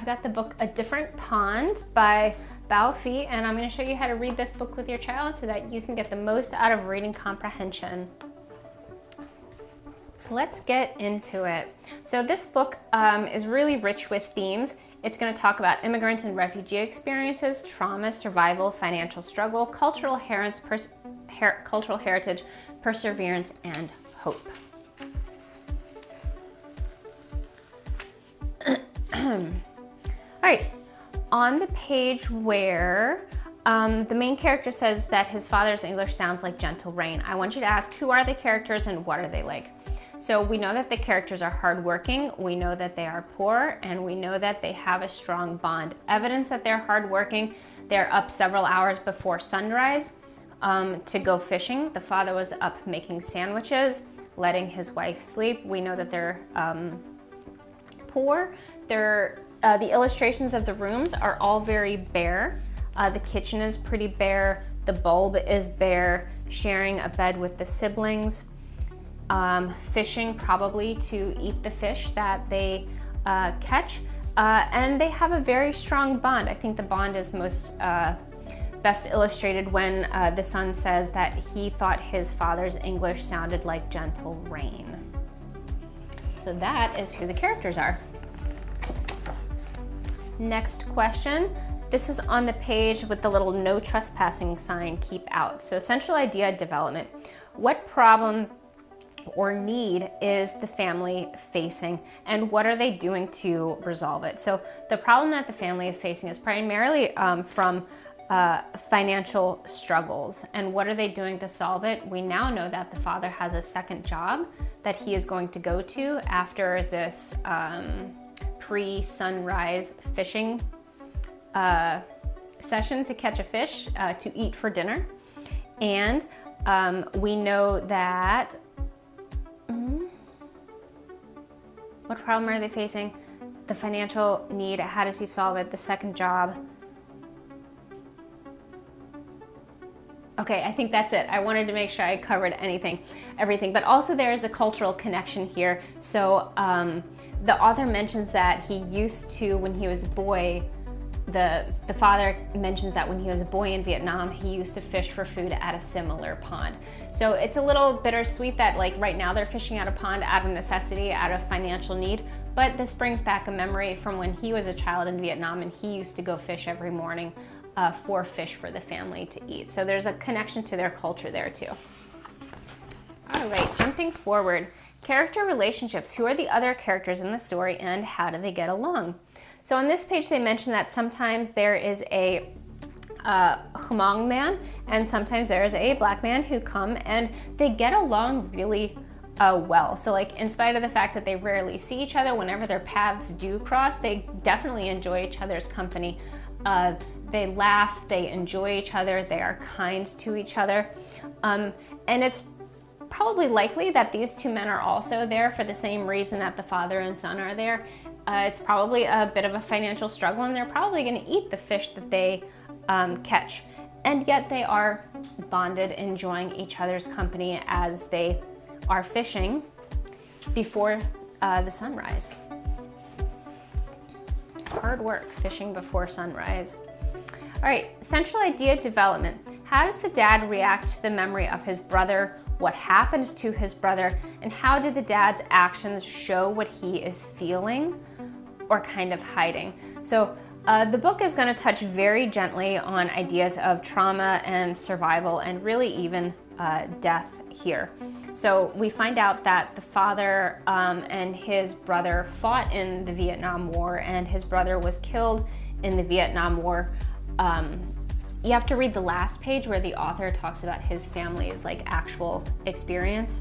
I've got the book A Different Pond by Bao Fi, and I'm going to show you how to read this book with your child so that you can get the most out of reading comprehension. Let's get into it. So this book is really rich with themes. It's going to talk about immigrant and refugee experiences, trauma, survival, financial struggle, cultural heritage, perseverance, and hope. All right, on the page where the main character says that his father's English sounds like gentle rain, I want you to ask, who are the characters and what are they like? So we know that the characters are hardworking, we know that they are poor, and we know that they have a strong bond. Evidence that they're hardworking: they're up several hours before sunrise to go fishing. The father was up making sandwiches, letting his wife sleep. We know that they're poor. The illustrations of the rooms are all very bare. The kitchen is pretty bare. The bulb is bare. Sharing a bed with the siblings. Fishing, probably to eat the fish that they catch. And they have a very strong bond. I think the bond is best illustrated when the son says that he thought his father's English sounded like gentle rain. So that is who the characters are. Next question. This is on the page with the little no trespassing sign, keep out. So central idea development. What problem or need is the family facing, and what are they doing to resolve it? So the problem that the family is facing is primarily from financial struggles. And what are they doing to solve it? We now know that the father has a second job that he is going to go to after this pre-sunrise fishing session to catch a fish to eat for dinner. And we know that what problem are they facing? The financial need, how does he solve it? The second job. Okay, I think that's it. I wanted to make sure I covered everything, but also there is a cultural connection here. So the author mentions that he used to, when he was a boy, the father mentions that when he was a boy in Vietnam, he used to fish for food at a similar pond. So it's a little bittersweet that like right now they're fishing at a pond out of necessity, out of financial need, but this brings back a memory from when he was a child in Vietnam and he used to go fish every morning for fish for the family to eat. So there's a connection to their culture there too. All right, jumping forward. Character relationships. Who are the other characters in the story and how do they get along? So on this page they mention that sometimes there is a Hmong man and sometimes there is a black man who come and they get along really well. So like in spite of the fact that they rarely see each other, whenever their paths do cross, they definitely enjoy each other's company. They laugh, they enjoy each other, they are kind to each other. And it's probably likely that these two men are also there for the same reason that the father and son are there. It's probably a bit of a financial struggle and they're probably going to eat the fish that they catch. And yet they are bonded, enjoying each other's company as they are fishing before the sunrise. Hard work, fishing before sunrise. All right, central idea development. How does the dad react to the memory of his brother? What happened to his brother? And how do the dad's actions show what he is feeling or kind of hiding? So the book is going to touch very gently on ideas of trauma and survival and really even death here. So we find out that the father and his brother fought in the Vietnam War and his brother was killed in the Vietnam War. You have to read the last page where the author talks about his family's like actual experience.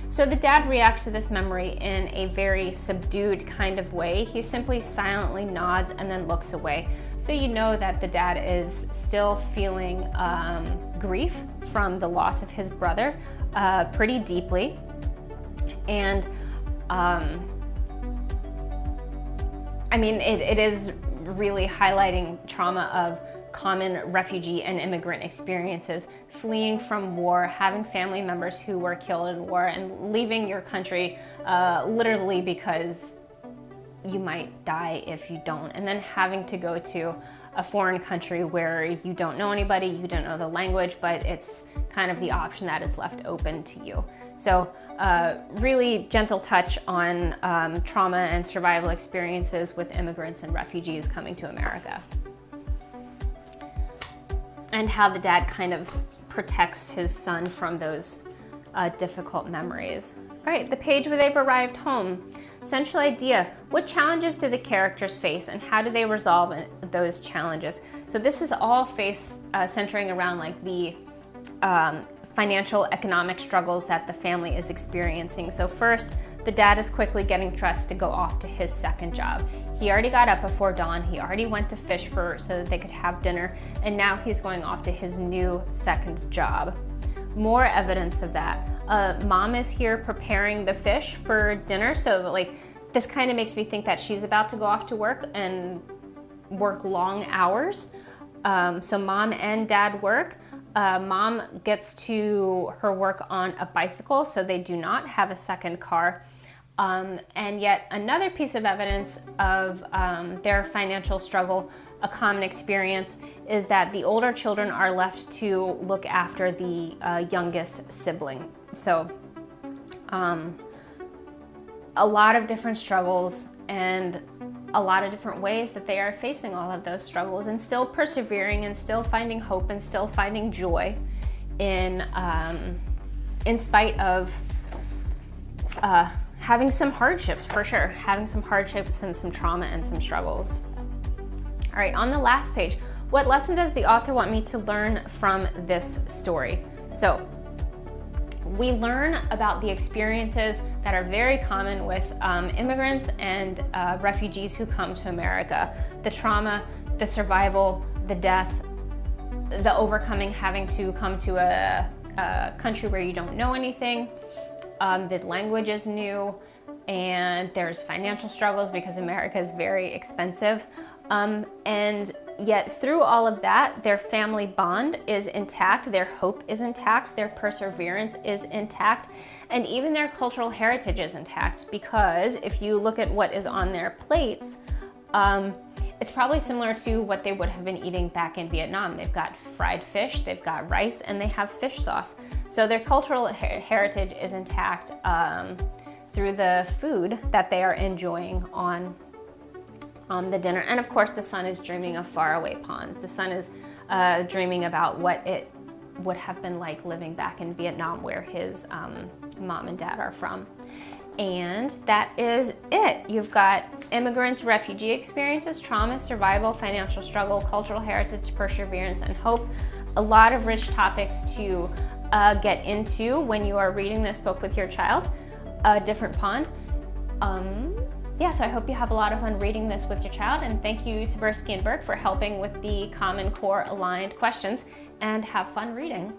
So the dad reacts to this memory in a very subdued kind of way. He simply silently nods and then looks away. So you know that the dad is still feeling grief from the loss of his brother pretty deeply. And I mean, it is really highlighting trauma of common refugee and immigrant experiences, fleeing from war, having family members who were killed in war, and leaving your country literally because you might die if you don't. And then having to go to a foreign country where you don't know anybody, you don't know the language, but it's kind of the option that is left open to you. So really gentle touch on trauma and survival experiences with immigrants and refugees coming to America. And how the dad kind of protects his son from those difficult memories. All right, the page where they've arrived home. Central idea, what challenges do the characters face and how do they resolve those challenges? So this is all centering around like the financial economic struggles that the family is experiencing. So first, the dad is quickly getting dressed to go off to his second job. He already got up before dawn, he already went to fish so that they could have dinner, and now he's going off to his new second job. More evidence of that. Mom is here preparing the fish for dinner, so like this kind of makes me think that she's about to go off to work and work long hours. So mom and dad work. Mom gets to her work on a bicycle, so they do not have a second car. And yet another piece of evidence of their financial struggle, a common experience, is that the older children are left to look after the youngest sibling. So a lot of different struggles and a lot of different ways that they are facing all of those struggles and still persevering and still finding hope and still finding joy in spite of having some hardships, for sure, having some hardships and some trauma and some struggles. All right, on the last page, what lesson does the author want me to learn from this story? So we learn about the experiences that are very common with immigrants and refugees who come to America. The trauma, the survival, the death, the overcoming having to come to a country where you don't know anything. The language is new, and there's financial struggles because America is very expensive. And yet through all of that, their family bond is intact, their hope is intact, their perseverance is intact, and even their cultural heritage is intact, because if you look at what is on their plates, it's probably similar to what they would have been eating back in Vietnam. They've got fried fish, they've got rice, and they have fish sauce. So their cultural heritage is intact through the food that they are enjoying on the dinner. And of course, the son is dreaming of faraway ponds. The son is dreaming about what it would have been like living back in Vietnam, where his mom and dad are from. And that is it. You've got immigrant, refugee experiences, trauma, survival, financial struggle, cultural heritage, perseverance, and hope. A lot of rich topics to get into when you are reading this book with your child. A different pond. Yeah, so I hope you have a lot of fun reading this with your child, and thank you to Bursky and Burke for helping with the Common Core aligned questions, and have fun reading.